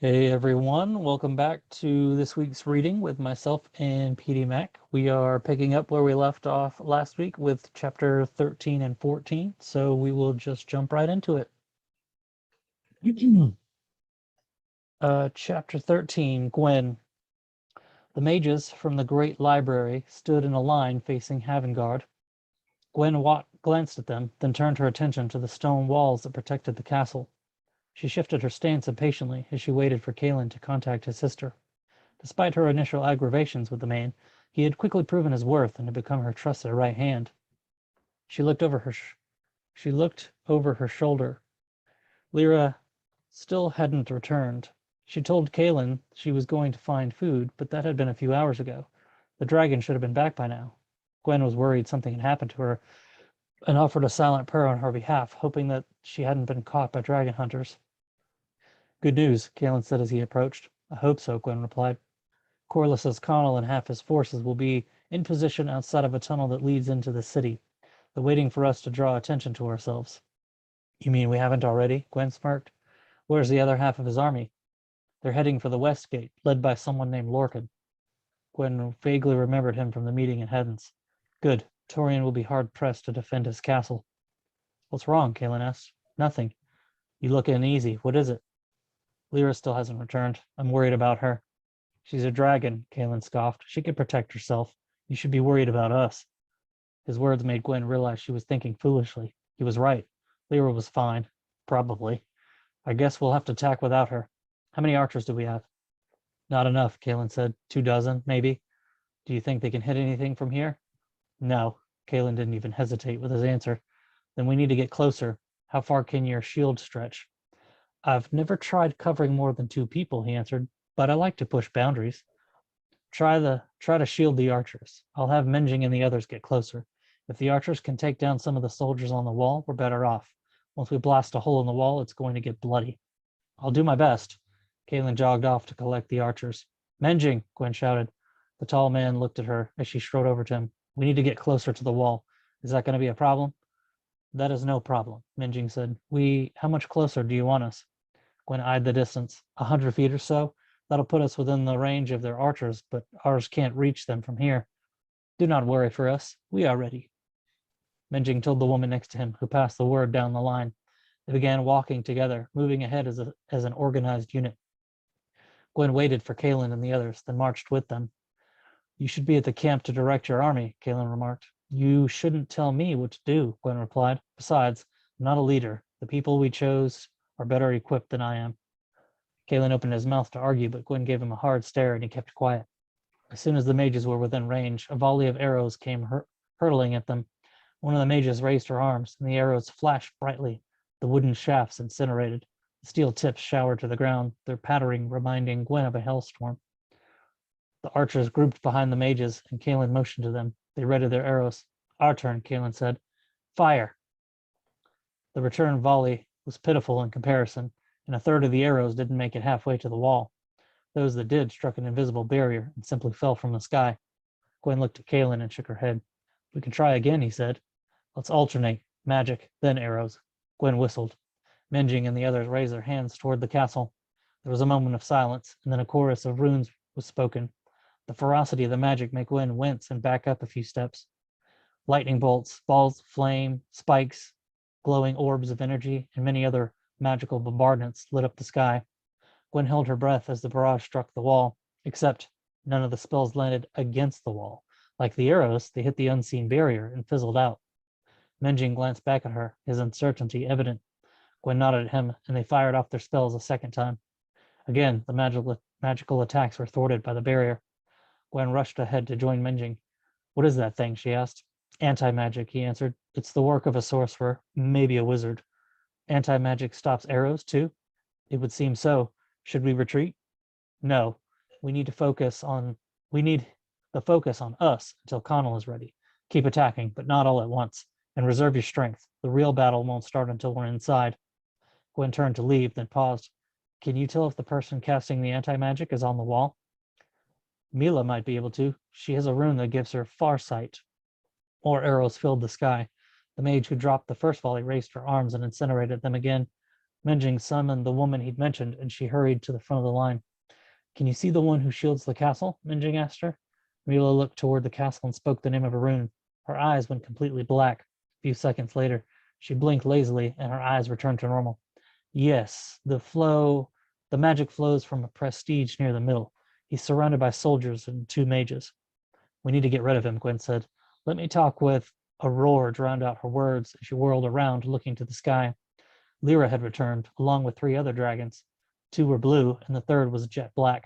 Hey everyone, welcome back to this week's reading with myself and PD Mac. We are picking up where we left off last week with chapter 13 and 14, so we will just jump right into it. Chapter 13, Gwen. The mages from the great library stood in a line facing Havengard. Gwen glanced at them, then turned her attention to the stone walls that protected the castle. She shifted her stance impatiently as she waited for Kalen to contact his sister. Despite her initial aggravations with the man, he had quickly proven his worth and had become her trusted right hand. She looked over her shoulder. Lyra still hadn't returned. She told Kalen she was going to find food, but that had been a few hours ago. The dragon should have been back by now. Gwen was worried something had happened to her and offered a silent prayer on her behalf, hoping that she hadn't been caught by dragon hunters. Good news, Kalen said as he approached. I hope so, Gwen replied. Corlys says Connell and half his forces will be in position outside of a tunnel that leads into the city. They're waiting for us to draw attention to ourselves. You mean we haven't already? Gwen smirked. Where's the other half of his army? They're heading for the west gate, led by someone named Lorcan. Gwen vaguely remembered him from the meeting in Hedens. Good. Torian will be hard-pressed to defend his castle. What's wrong? Kalen asked. Nothing. You look uneasy. What is it? Lyra still hasn't returned. I'm worried about her. She's a dragon, Kalen scoffed. She can protect herself. You should be worried about us. His words made Gwen realize she was thinking foolishly. He was right. Lyra was fine. Probably. I guess we'll have to attack without her. How many archers do we have? Not enough, Kalen said. 24, maybe. Do you think they can hit anything from here? No. Kalen didn't even hesitate with his answer. Then we need to get closer. How far can your shield stretch? I've never tried covering more than 2 people, he answered, but I like to push boundaries. Try to shield the archers. I'll have Menjing and the others get closer. If the archers can take down some of the soldiers on the wall, we're better off. Once we blast a hole in the wall, it's going to get bloody. I'll do my best. Kalen jogged off to collect the archers. Menjing, Gwen shouted. The tall man looked at her as she strode over to him. We need to get closer to the wall. Is that going to be a problem? That is no problem, Menjing said. How much closer do you want us? Gwen eyed the distance. 100 feet or so. That'll put us within the range of their archers, but ours can't reach them from here. Do not worry for us. We are ready. Menjing told the woman next to him, who passed the word down the line. They began walking together, moving ahead as an organized unit. Gwen waited for Kalen and the others, then marched with them. You should be at the camp to direct your army, Kalen remarked. You shouldn't tell me what to do, Gwen replied. Besides, I'm not a leader. The people we chose are better equipped than I am. Kalen opened his mouth to argue, but Gwen gave him a hard stare and he kept quiet. As soon as the mages were within range, a volley of arrows came hurtling at them. One of the mages raised her arms, and the arrows flashed brightly. The wooden shafts incinerated. The steel tips showered to the ground, their pattering reminding Gwen of a hailstorm. The archers grouped behind the mages, and Kalen motioned to them. They readied their arrows. Our turn, Kalen said. Fire! The return volley was pitiful in comparison, and a third of the arrows didn't make it halfway to the wall. Those that did struck an invisible barrier and simply fell from the sky. Gwen looked at Kalen and shook her head. We can try again, he said. Let's alternate. Magic, then arrows. Gwen whistled. Menjing and the others raised their hands toward the castle. There was a moment of silence, and then a chorus of runes was spoken. The ferocity of the magic made Gwen wince and back up a few steps. Lightning bolts, balls of flame, spikes, glowing orbs of energy, and many other magical bombardments lit up the sky. Gwen held her breath as the barrage struck the wall, except none of the spells landed against the wall. Like the arrows, they hit the unseen barrier and fizzled out. Menjing glanced back at her, his uncertainty evident. Gwen nodded at him, and they fired off their spells a second time. Again, the magical attacks were thwarted by the barrier. Gwen rushed ahead to join Menjing. What is that thing? She asked. Anti-magic, he answered. It's the work of a sorcerer, maybe a wizard. Anti-magic stops arrows, too? It would seem so. Should we retreat? No. We need the focus on us until Connell is ready. Keep attacking, but not all at once. And reserve your strength. The real battle won't start until we're inside. Gwen turned to leave, then paused. Can you tell if the person casting the anti-magic is on the wall? Mila might be able to. She has a rune that gives her far sight. More arrows filled the sky. The mage who dropped the first volley raised her arms and incinerated them again. Menjing summoned the woman he'd mentioned, and she hurried to the front of the line. Can you see the one who shields the castle? Menjing asked her. Mila looked toward the castle and spoke the name of a rune. Her eyes went completely black. A few seconds later, she blinked lazily, and her eyes returned to normal. Yes, the magic flows from a prestige near the middle. He's surrounded by soldiers and 2 mages. We need to get rid of him, Gwen said. Let me talk with... A roar drowned out her words as she whirled around, looking to the sky. Lyra had returned, along with 3 other dragons. 2 were blue, and the third was jet black.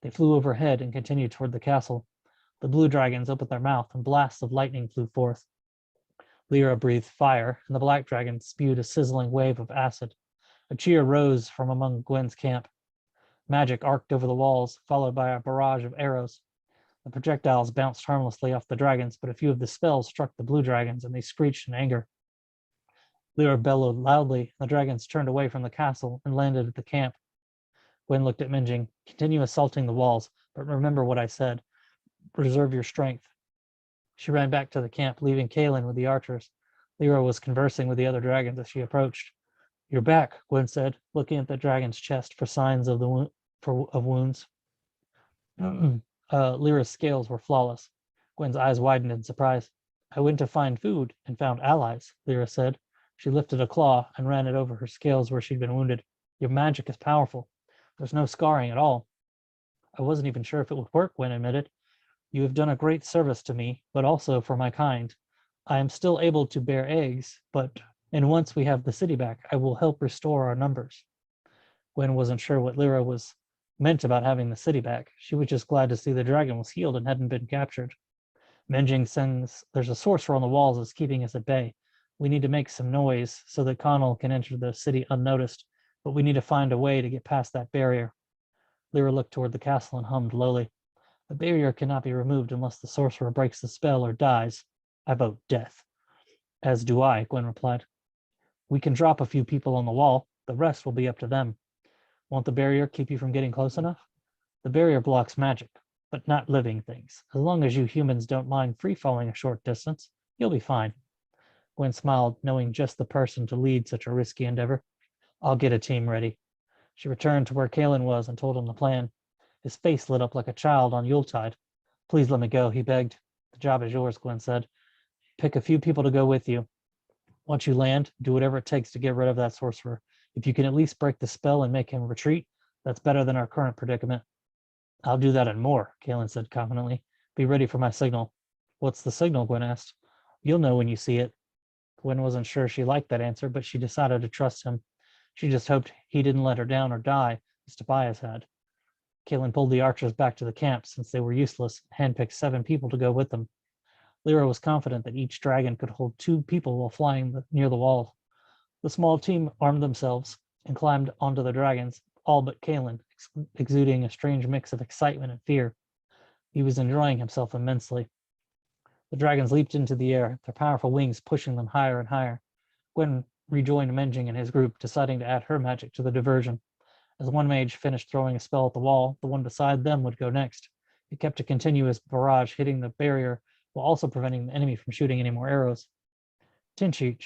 They flew overhead and continued toward the castle. The blue dragons opened their mouth, and blasts of lightning flew forth. Lyra breathed fire, and the black dragon spewed a sizzling wave of acid. A cheer rose from among Gwen's camp. Magic arced over the walls, followed by a barrage of arrows. The projectiles bounced harmlessly off the dragons, but a few of the spells struck the blue dragons, and they screeched in anger. Lyra bellowed loudly, and the dragons turned away from the castle and landed at the camp. Gwen looked at Menjing. Continue assaulting the walls, but remember what I said. Reserve your strength. She ran back to the camp, leaving Kaelin with the archers. Lyra was conversing with the other dragons as she approached. You're back, Gwen said, looking at the dragon's chest for signs of wounds. Lyra's scales were flawless. Gwen's eyes widened in surprise. I went to find food and found allies, Lyra said. She lifted a claw and ran it over her scales where she'd been wounded. Your magic is powerful. There's no scarring at all. I wasn't even sure if it would work, Gwen admitted. You have done a great service to me, but also for my kind. I am still able to bear eggs, and once we have the city back, I will help restore our numbers. Gwen wasn't sure what Lyra was meant about having the city back. She was just glad to see the dragon was healed and hadn't been captured. Menjing sends, there's a sorcerer on the walls that's keeping us at bay. We need to make some noise so that Connell can enter the city unnoticed, but we need to find a way to get past that barrier. Lyra looked toward the castle and hummed lowly. The barrier cannot be removed unless the sorcerer breaks the spell or dies. I vote death. As do I, Gwen replied. We can drop a few people on the wall. The rest will be up to them. Won't the barrier keep you from getting close enough? The barrier blocks magic, but not living things. As long as you humans don't mind free-falling a short distance, you'll be fine. Gwen smiled, knowing just the person to lead such a risky endeavor. I'll get a team ready. She returned to where Kaelin was and told him the plan. His face lit up like a child on Yuletide. Please let me go, he begged. The job is yours, Gwen said. Pick a few people to go with you. Once you land, do whatever it takes to get rid of that sorcerer. If you can at least break the spell and make him retreat, that's better than our current predicament. I'll do that and more, Kaelin said confidently. Be ready for my signal. What's the signal? Gwen asked. You'll know when you see it. Gwen wasn't sure she liked that answer, but she decided to trust him. She just hoped he didn't let her down or die, as Tobias had. Kaelin pulled the archers back to the camp since they were useless and handpicked 7 people to go with them. Lyra was confident that each dragon could hold 2 people while flying near the wall. The small team armed themselves and climbed onto the dragons, all but Kaelin, exuding a strange mix of excitement and fear. He was enjoying himself immensely. The dragons leaped into the air, their powerful wings pushing them higher and higher. Gwen rejoined Menjing and his group, deciding to add her magic to the diversion. As one mage finished throwing a spell at the wall, the one beside them would go next. He kept a continuous barrage hitting the barrier while also preventing the enemy from shooting any more arrows. Tinchich,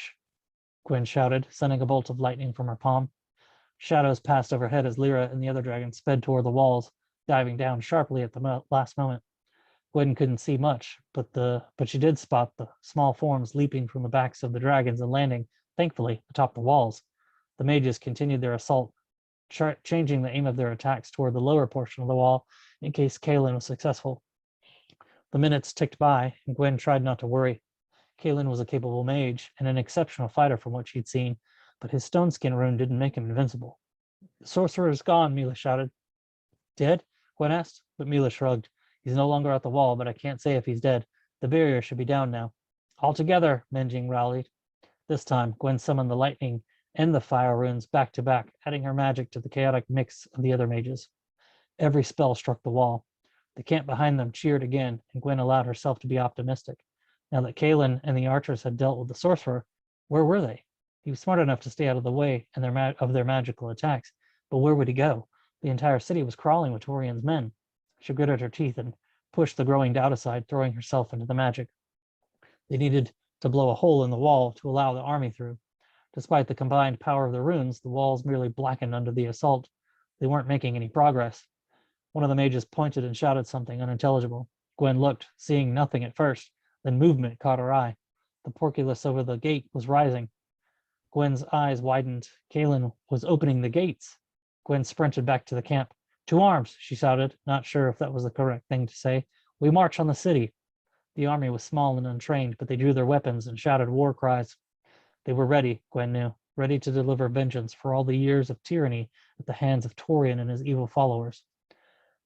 Gwen shouted, sending a bolt of lightning from her palm. Shadows passed overhead as Lyra and the other dragon sped toward the walls, diving down sharply at the last moment. Gwen couldn't see much, but she did spot the small forms leaping from the backs of the dragons and landing, thankfully, atop the walls. The mages continued their assault, changing the aim of their attacks toward the lower portion of the wall in case Kaelin was successful. The minutes ticked by, and Gwen tried not to worry. Kaelin was a capable mage and an exceptional fighter from what she'd seen, but his stone skin rune didn't make him invincible. The sorcerer is gone, Mila shouted. Dead? Gwen asked, but Mila shrugged. He's no longer at the wall, but I can't say if he's dead. The barrier should be down now. All together, Menjing rallied. This time, Gwen summoned the lightning and the fire runes back to back, adding her magic to the chaotic mix of the other mages. Every spell struck the wall. The camp behind them cheered again, and Gwen allowed herself to be optimistic. Now that Kaelin and the archers had dealt with the sorcerer, where were they? He was smart enough to stay out of the way of their magical attacks, but where would he go? The entire city was crawling with Torian's men. She gritted her teeth and pushed the growing doubt aside, throwing herself into the magic. They needed to blow a hole in the wall to allow the army through. Despite the combined power of the runes, the walls merely blackened under the assault. They weren't making any progress. One of the mages pointed and shouted something unintelligible. Gwen looked, seeing nothing at first. Then movement caught her eye. The porculus over the gate was rising. Gwen's eyes widened. Kalen was opening the gates. Gwen sprinted back to the camp. "To arms," she shouted, not sure if that was the correct thing to say. "We march on the city." The army was small and untrained, but they drew their weapons and shouted war cries. They were ready, Gwen knew, ready to deliver vengeance for all the years of tyranny at the hands of Torian and his evil followers.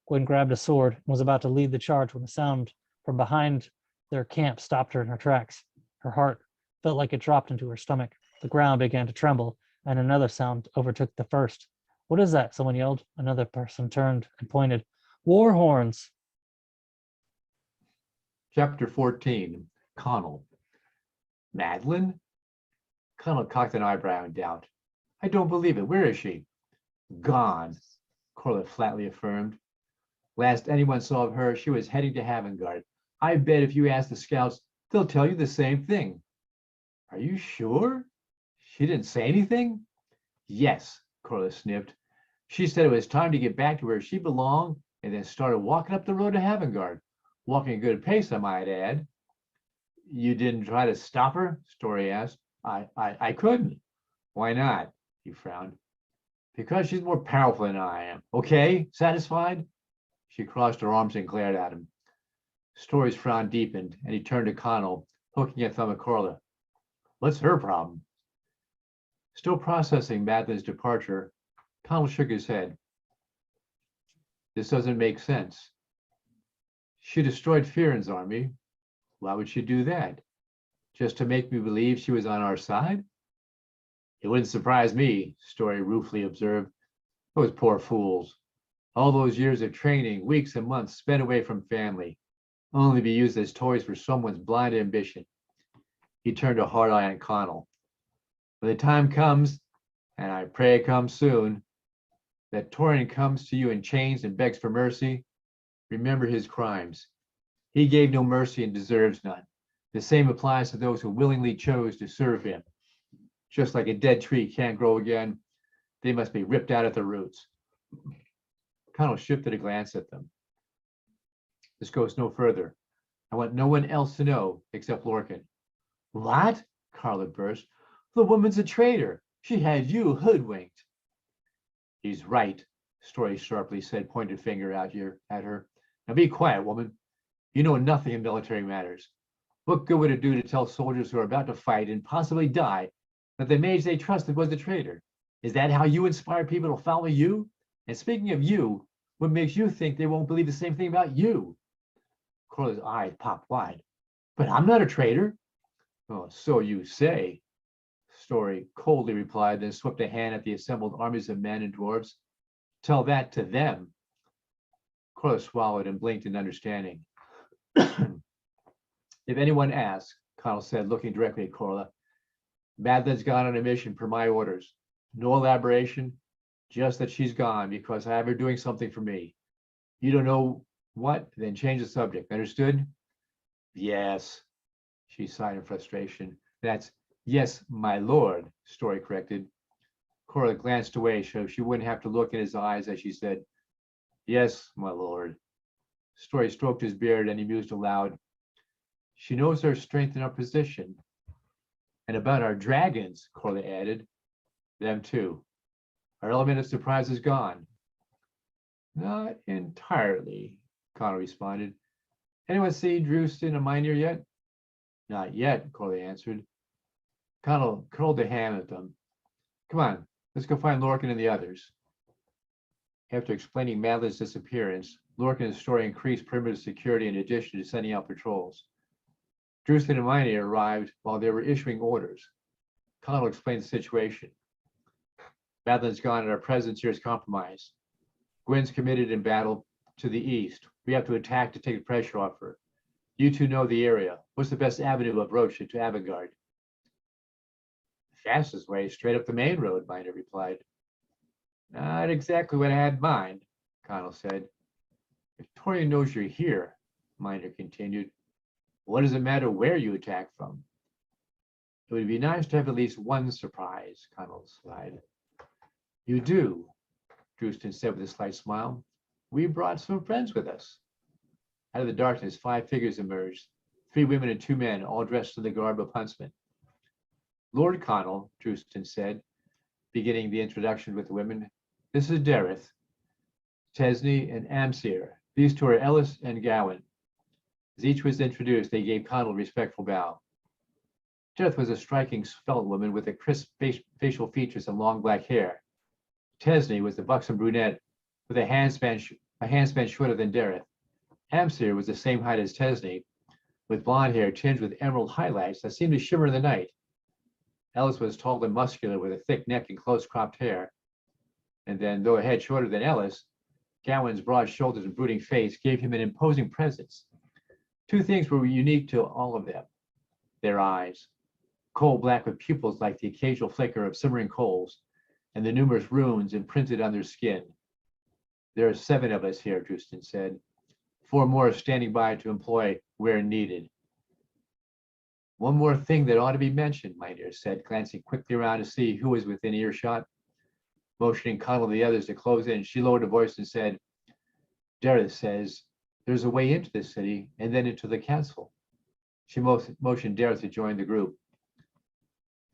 Gwen grabbed a sword and was about to lead the charge when a sound from behind their camp stopped her in her tracks. Her heart felt like it dropped into her stomach. The ground began to tremble, and another sound overtook the first. "What is that?" someone yelled. Another person turned and pointed. "War horns!" Chapter 14, Connell. Madeline? Connell cocked an eyebrow in doubt. "I don't believe it. Where is she?" "Gone," Corlett flatly affirmed. "Last anyone saw of her, she was heading to Havengard. I bet if you ask the scouts, they'll tell you the same thing." "Are you sure? She didn't say anything?" "Yes," Corlett sniffed. "She said it was time to get back to where she belonged and then started walking up the road to Havengard. Walking a good pace, I might add." "You didn't try to stop her?" Story asked. I couldn't." "Why not?" He frowned. "Because she's more powerful than I am. Okay, satisfied?" She crossed her arms and glared at him. Story's frown deepened, and he turned to Connell, hooking a thumb at Corlett. "What's her problem?" Still processing Madeline's departure, Connell shook his head. "This doesn't make sense. She destroyed Fearon's army. Why would she do that? Just to make me believe she was on our side?" "It wouldn't surprise me," Story ruefully observed. "Those poor fools. All those years of training, weeks and months spent away from family, only to be used as toys for someone's blind ambition." He turned a hard eye on Connell. "When the time comes, and I pray it comes soon, that Torian comes to you in chains and begs for mercy, remember his crimes. He gave no mercy and deserves none. The same applies to those who willingly chose to serve him. Just like a dead tree can't grow again, they must be ripped out at the roots." Connell shifted a glance at them. "This goes no further. I want no one else to know except Lorcan." "What?" Carla burst. "The woman's a traitor. She had you hoodwinked." "He's right," Story sharply said, pointed finger out here at her. "Now be quiet, woman. You know nothing in military matters. What good would it do to tell soldiers who are about to fight and possibly die that the mage they trusted was the traitor? Is that how you inspire people to follow you? And speaking of you, what makes you think they won't believe the same thing about you?" Corley's eyes popped wide. "But I'm not a traitor." "Oh, so you say," Story coldly replied, then swept a hand at the assembled armies of men and dwarves. "Tell that to them." Corley swallowed and blinked in understanding. "If anyone asks," Connell said, looking directly at Corla, "Madeline's gone on a mission per my orders. No elaboration, just that she's gone because I have her doing something for me. You don't know what, then change the subject. Understood?" "Yes," she sighed in frustration. "That's yes, my lord," Story corrected. Corla glanced away so she wouldn't have to look in his eyes as she said, "Yes, my lord." Story stroked his beard and he mused aloud. "She knows our strength and our position." "And about our dragons," Corley added. "Them too. Our element of surprise is gone." "Not entirely," Connor responded. "Anyone see Drewston and Miner yet?" "Not yet," Corley answered. Connell curled a hand at them. "Come on, let's go find Lorcan and the others." After explaining Madeline's disappearance, Lorcan and Story increased perimeter security in addition to sending out patrols. Drewston and Miner arrived while they were issuing orders. Connell explained the situation. "Madeline's gone and our presence here is compromised. Gwen's committed in battle to the east. We have to attack to take the pressure off her. You two know the area. What's the best avenue approach to Avangard?" "The fastest way is straight up the main road," Miner replied. "Not exactly what I had in mind," Connell said. "If Torian knows you're here," Miner continued, "what does it matter where you attack from?" It would be nice to have at least one surprise, Connell sighed. You do, Drewston said with a slight smile. We brought some friends with us. Out of the darkness, 5 figures emerged, 3 women and 2 men, all dressed in the garb of huntsmen. Lord Connell, Drewston said, beginning the introduction with the women, this is Dareth, Tesney, and Amsir. These 2 are Ellis and Gowan. As each was introduced, they gave Connell a respectful bow. Dareth was a striking svelte woman with a crisp facial features and long black hair. Tesney was the buxom brunette with a handspan shorter than Dareth. Amsir was the same height as Tesney, with blonde hair tinged with emerald highlights that seemed to shimmer in the night. Ellis was tall and muscular with a thick neck and close cropped hair. And then, though a head shorter than Ellis, Gowan's broad shoulders and brooding face gave him an imposing presence. 2 things were unique to all of them. Their eyes, coal black with pupils like the occasional flicker of simmering coals, and the numerous runes imprinted on their skin. There are 7 of us here, Drewston said. 4 more standing by to employ where needed. One more thing that ought to be mentioned, Mynheer said, glancing quickly around to see who was within earshot. Motioning Connell and the others to close in, she lowered her voice and said, Dareth says there's a way into the city and then into the castle. She motioned Dareth to join the group.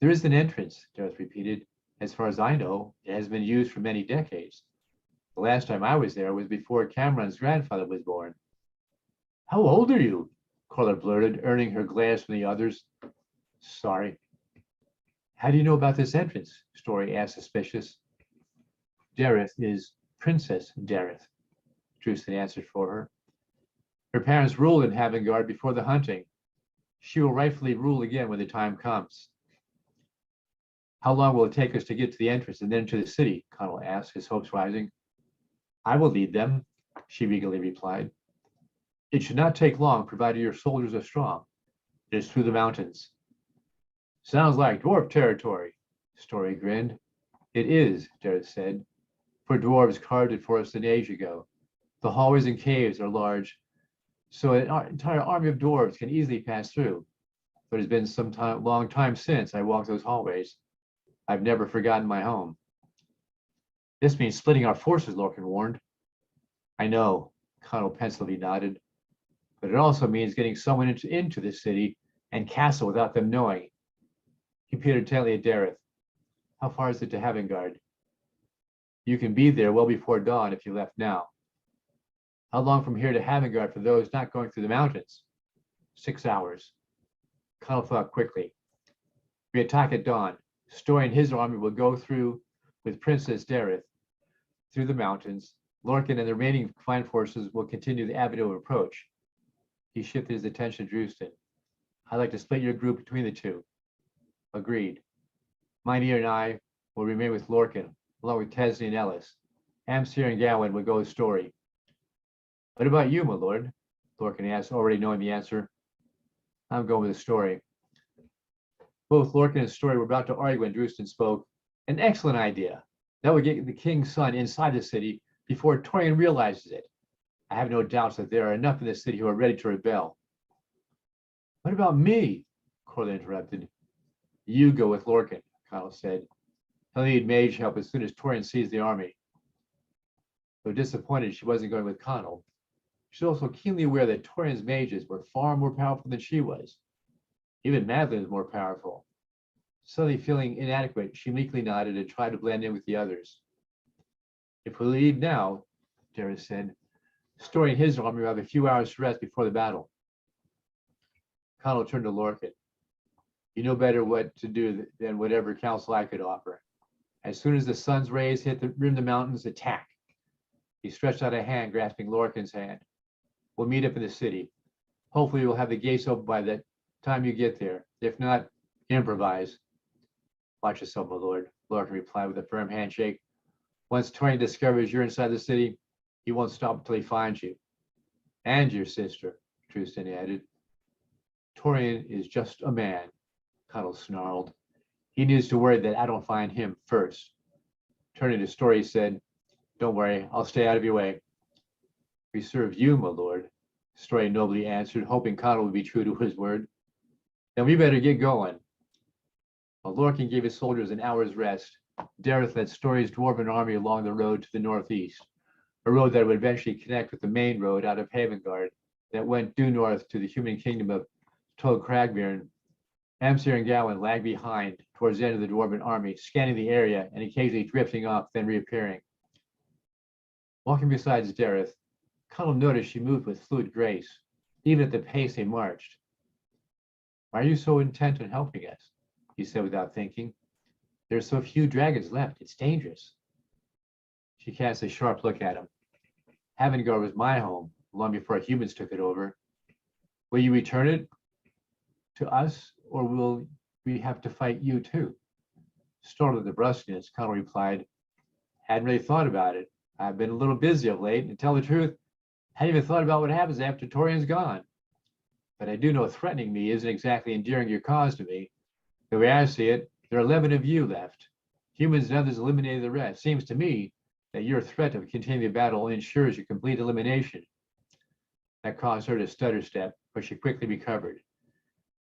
There is an entrance, Dareth repeated. As far as I know, it has been used for many decades. The last time I was there was before Cameron's grandfather was born. How old are you? Corla blurted, earning her glance from the others. Sorry. How do you know about this entrance? Story asked, suspicious. Dareth is Princess Dareth, Drewston answered for her. Her parents ruled in Havengard before the hunting. She will rightfully rule again when the time comes. How long will it take us to get to the entrance and then to the city? Connell asked, his hopes rising. I will lead them, she regally replied. It should not take long, provided your soldiers are strong. It is through the mountains. Sounds like dwarf territory, Story grinned. It is, Dareth said, for dwarves carved it for us an age ago. The hallways and caves are large, so an entire army of dwarves can easily pass through. But it's been some long time since I walked those hallways. I've never forgotten my home. This means splitting our forces, Lorcan warned. I know, Connell pensively nodded. But it also means getting someone into the city and castle without them knowing. He peered intently at Dareth. How far is it to Havengard? You can be there well before dawn if you left now. How long from here to Havengard for those not going through the mountains? 6 hours. Connell thought quickly. We attack at dawn. Story and his army will go through with Princess Dareth through the mountains. Lorcan and the remaining fine forces will continue the avenue of approach. He shifted his attention to Drewston. I'd like to split your group between the 2. Agreed. Mynheer and I will remain with Lorcan, along with Tesney and Ellis. Amsir and Gowan will go with Story. What about you, my lord? Lorcan asked, already knowing the answer. I'm going with the Story. Both Lorcan and Story were about to argue when Drewston spoke. An excellent idea. That would get the king's son inside the city before Torian realizes it. I have no doubts that there are enough in the city who are ready to rebel. What about me? Corley interrupted. You go with Lorcan, Connell said. He'll need mage help as soon as Torian sees the army. Though disappointed she wasn't going with Connell, she was also keenly aware that Torian's mages were far more powerful than she was. Even Madeline was more powerful. Suddenly feeling inadequate, she meekly nodded and tried to blend in with the others. If we leave now, Dareth said, Story and his army will have a few hours to rest before the battle. Connell turned to Lorcan. You know better what to do than whatever counsel I could offer. As soon as the sun's rays hit the rim of the mountains, attack. He stretched out a hand, grasping Lorcan's hand. We'll meet up in the city. Hopefully we'll have the gates open by the time you get there. If not, improvise. Watch yourself, my lord, Lorcan replied with a firm handshake. Once Torian discovers you're inside the city, he won't stop until he finds you. And your sister, Drewston added. Torian is just a man, Connell snarled. He needs to worry that I don't find him first. Turning to Story, he said, Don't worry, I'll stay out of your way. We serve you, my lord, Story nobly answered, hoping Connell would be true to his word. Then we better get going. While Lorcan gave his soldiers an hour's rest, Dareth led Story's dwarven army along the road to the northeast, a road that would eventually connect with the main road out of Havengard that went due north to the human kingdom of Tol Cragmirn. Amsir and Gawain lagged behind towards the end of the dwarven army, scanning the area and occasionally drifting off, then reappearing. Walking beside Dareth, Connell noticed she moved with fluid grace, even at the pace they marched. "Why are you so intent on helping us?" he said without thinking. "There are so few dragons left. It's dangerous." She cast a sharp look at him. "Havengard was my home long before humans took it over. Will you return it to us, or will we have to fight you too?" Startled at the brusqueness, Connell replied, "Hadn't really thought about it. I've been a little busy of late, and to tell the truth, hadn't even thought about what happens after Torian's gone. But I do know threatening me isn't exactly endearing your cause to me. The way I see it, there are 11 of you left. Humans and others eliminated the rest. Seems to me that your threat of continuing the battle only ensures your complete elimination." That caused her to stutter step, but she quickly recovered.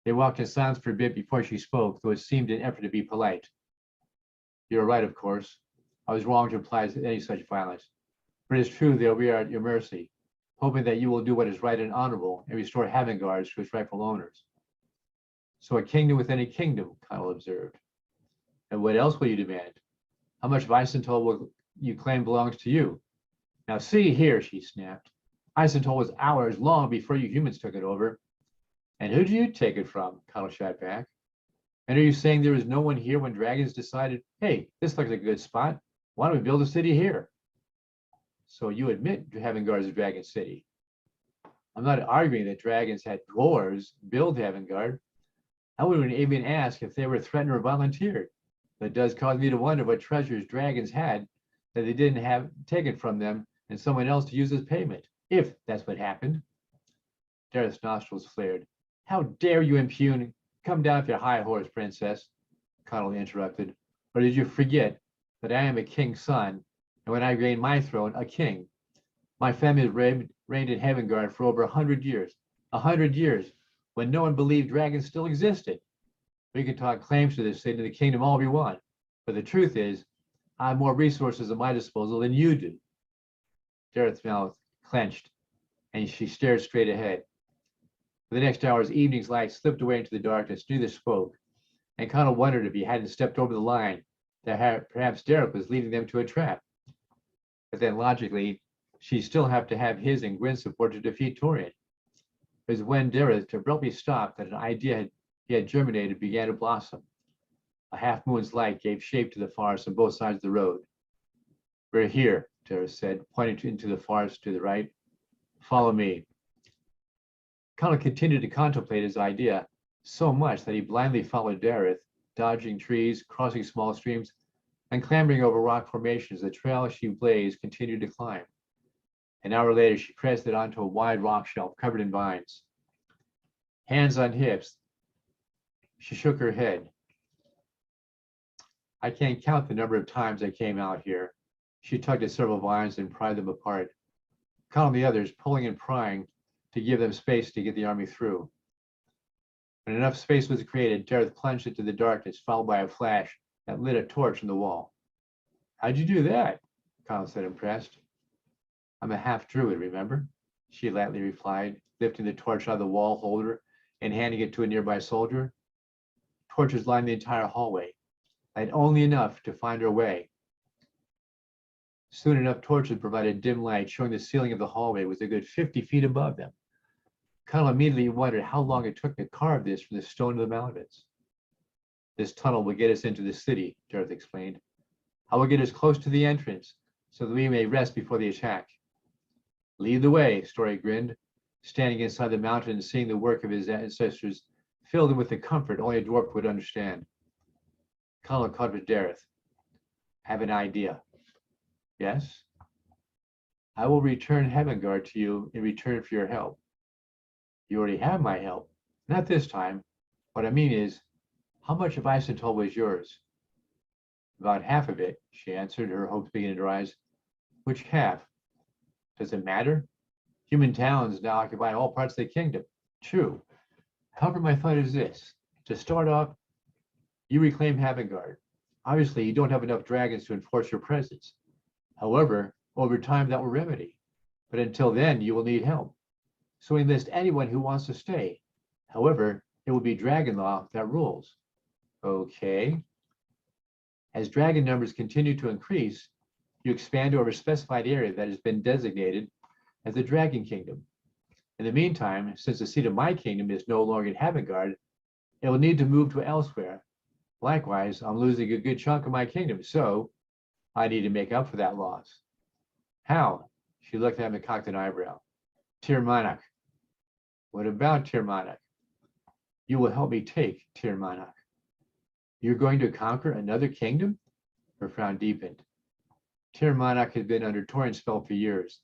They walked in silence for a bit before she spoke, though it seemed an effort to be polite. "You're right, of course. I was wrong to imply any such violence. But it is true that we are at your mercy, hoping that you will do what is right and honorable and restore Havengard to its rightful owners." "So a kingdom within a kingdom," Connell observed. "And what else will you demand? How much of Isentol will you claim belongs to you?" "Now see here," she snapped. "Isentol was ours long before you humans took it over." "And who do you take it from?" Connell shot back. "And are you saying there was no one here when dragons decided, hey, this looks like a good spot. Why don't we build a city here?" "So you admit Havengard is a dragon city?" "I'm not arguing that dragons had dwarves build Havengard. I wouldn't even ask if they were threatened or volunteered. But it does cause me to wonder what treasures dragons had that they didn't have taken from them and someone else to use as payment, if that's what happened." Dareth's nostrils flared. "How dare you impugn? Come down off your high horse, princess," Connell interrupted. "Or did you forget that I am a king's son, and when I gained my throne, a king? My family reigned in Havengard for over 100 years. 100 years, when no one believed dragons still existed. We can talk claims to this city and the kingdom all we want, but the truth is, I have more resources at my disposal than you do." Dareth's mouth clenched, and she stared straight ahead. For the next hour, as evening's light slipped away into the darkness, neither spoke, and Connell wondered if he hadn't stepped over the line, that perhaps Dareth was leading them to a trap. But then logically, she'd still have to have his and Gwyn's support to defeat Torian. It was when Dareth abruptly stopped that an idea he had germinated began to blossom. A half moon's light gave shape to the forest on both sides of the road. "We're here," Dareth said, pointing into the forest to the right. "Follow me." Connell continued to contemplate his idea so much that he blindly followed Dareth, dodging trees, crossing small streams, and clambering over rock formations. The trail she blazed continued to climb. An hour later, she pressed it onto a wide rock shelf covered in vines. Hands on hips, she shook her head. "I can't count the number of times I came out here." She tugged at several vines and pried them apart. Connell and the others pulling and prying to give them space to get the army through. When enough space was created, Dareth plunged into the darkness, followed by a flash that lit a torch in the wall. "How'd you do that?" Connell said, impressed. "I'm a half druid, remember?" she lightly replied, lifting the torch out of the wall holder and handing it to a nearby soldier. Torches lined the entire hallway, light only enough to find her way. Soon enough torches provided dim light, showing the ceiling of the hallway was a good 50 feet above them. Connell immediately wondered how long it took to carve this from the stone of the mountains. "This tunnel will get us into the city," Dareth explained. "I will get us close to the entrance so that we may rest before the attack." "Lead the way," Story grinned. Standing inside the mountain and seeing the work of his ancestors filled him with the comfort only a dwarf would understand. Connell caught with Dareth. "I have an idea." "Yes?" "I will return Havengard to you in return for your help." "You already have my help." "Not this time. What I mean is, how much of Isentol was yours?" "About half of it," she answered, her hopes beginning to rise. "Which half?" "Does it matter? Human towns now occupy all parts of the kingdom." "True. However, my thought is this. To start off, You reclaim Havengard. Obviously, you don't have enough dragons to enforce your presence. However, over time that will remedy. But until then, you will need help. So enlist anyone who wants to stay. However, it will be dragon law that rules. Okay. As dragon numbers continue to increase, you expand over a specified area that has been designated as the Dragon Kingdom. In the meantime, since the seat of my kingdom is no longer in Havengard, it will need to move to elsewhere. Likewise, I'm losing a good chunk of my kingdom, so I need to make up for that loss. How? She looked at him and cocked an eyebrow. Tirmanak. What about Tirmanak? You will help me take Tirmanak. You're going to conquer another kingdom? Her frown deepened. Tirmanak had been under Tauren's spell for years.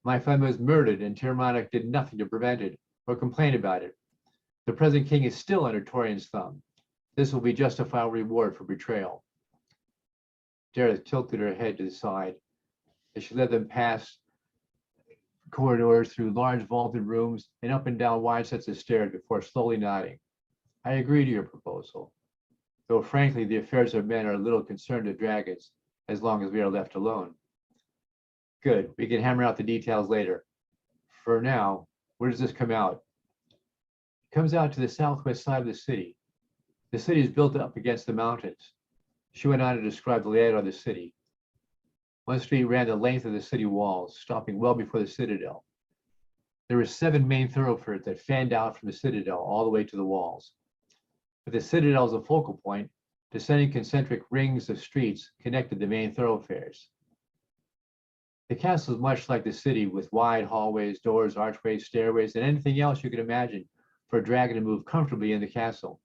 My family was murdered, and Tirmanak did nothing to prevent it or complain about it. The present king is still under Tauren's thumb. This will be justifiable reward for betrayal. Dareth tilted her head to the side as she led them past corridors, through large vaulted rooms, and up and down wide sets of stairs before slowly nodding. I agree to your proposal, though frankly the affairs of men are a little concerned with dragons, as long as we are left alone. Good, we can hammer out the details later. For now, where does this come out? It comes out to the southwest side of the city. The city is built up against the mountains. She went on to describe the layout of the city. One street ran the length of the city walls, stopping well before the citadel. There were 7 main thoroughfares that fanned out from the citadel all the way to the walls. With the citadel as a focal point, descending concentric rings of streets connected the main thoroughfares. The castle is much like the city, with wide hallways, doors, archways, stairways, and anything else you could imagine for a dragon to move comfortably in the castle.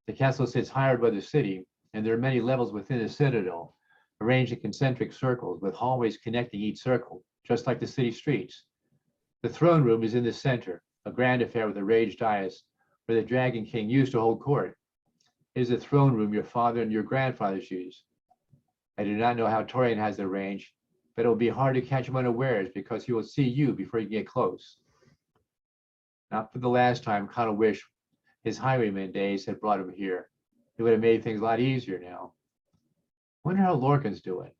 The castle sits higher above the city, and there are many levels within the citadel, arranged in concentric circles with hallways connecting each circle, just like the city streets. The throne room is in the center, a grand affair with a raised dais where the Dragon King used to hold court. It is the throne room your father and your grandfathers used. I do not know how Tauren has it arranged, but it will be hard to catch him unawares because he will see you before you get close. Not for the last time, Connell wished his highwayman days had brought him here. It would have made things a lot easier now. Wonder how Lorcan's doing.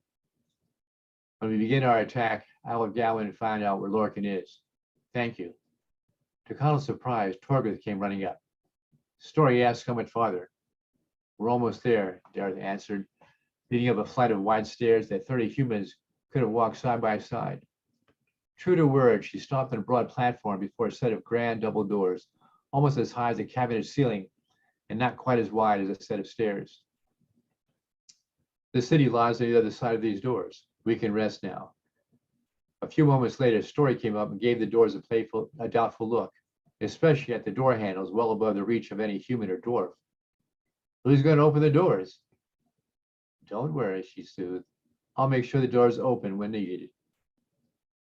When we begin our attack, I will go and find out where Lorcan is. Thank you. To Connell's surprise, Torgoth came running up. Story asked how much farther. We're almost there, Dareth answered, leading up a flight of wide stairs that 30 humans could have walked side by side. True to word, she stopped on a broad platform before a set of grand double doors, almost as high as the cabinet ceiling and not quite as wide as a set of stairs. The city lies on the other side of these doors. We can rest now. A few moments later, Story came up and gave the doors a doubtful look, especially at the door handles well above the reach of any human or dwarf. Who's going to open the doors? Don't worry, she soothed. I'll make sure the doors open when needed.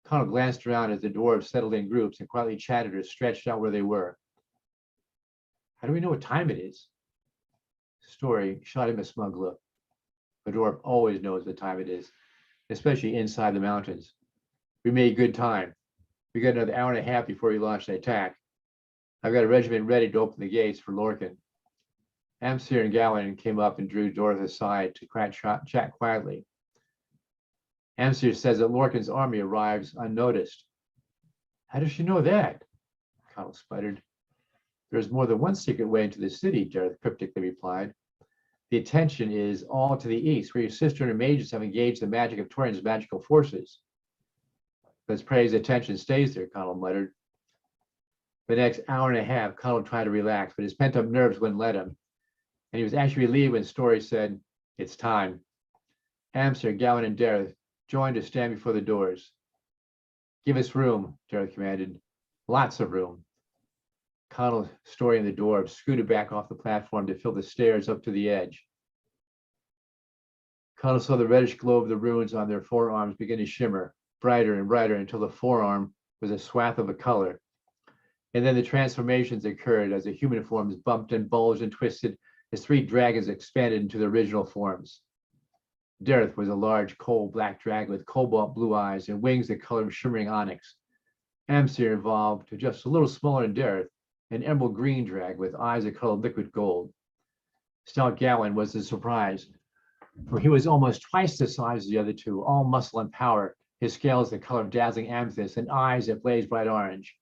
Connell glanced around as the dwarves settled in groups and quietly chatted or stretched out where they were. How do we know what time it is? Story shot him a smug look. A dwarf always knows what time it is, especially inside the mountains. We made good time. We got another hour and a half before we launch the attack. I've got a regiment ready to open the gates for Lorcan. Amsir and Gowan came up and drew Dorothy aside to chat quietly. Amsir says that Lorcan's army arrives unnoticed. How does she know that? Connell sputtered. There's more than one secret way into the city, Dareth cryptically replied. The attention is all to the east, where your sister and her mages have engaged the magic of Tauren's magical forces. Let's pray his attention stays there, Connell muttered. For the next hour and a half, Connell tried to relax, but his pent-up nerves wouldn't let him. And he was actually relieved when Story said, it's time. Amsir, Gowan, and Dareth joined to stand before the doors. Give us room, Dareth commanded. Lots of room. Connell, Story, and the dwarves scooted back off the platform to fill the stairs up to the edge. Connell saw the reddish glow of the runes on their forearms begin to shimmer, brighter and brighter until the forearm was a swath of a color. And then the transformations occurred as the human forms bumped and bulged and twisted as 3 dragons expanded into their original forms. Dareth was a large coal-black dragon with cobalt blue eyes and wings the color of shimmering onyx. Amsir evolved to just a little smaller than Dareth, an emerald green dragon with eyes that colored liquid gold. Stout Gowan was a surprise, for he was almost twice the size of the other two, all muscle and power, his scales the color of dazzling amethyst, and eyes that blazed bright orange.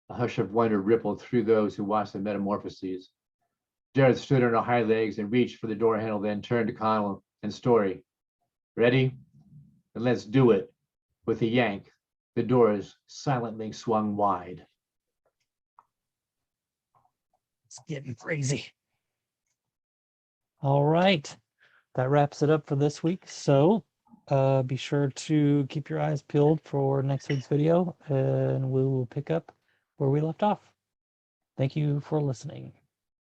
A hush of wonder rippled through those who watched the metamorphoses. Jared stood on her hind legs and reached for the door handle, then turned to Connell and Story. Ready? Then let's do it. With a yank, the doors silently swung wide. It's getting crazy. All right. That wraps it up for this week. So be sure to keep your eyes peeled for next week's video, and we will pick up where we left off. Thank you for listening.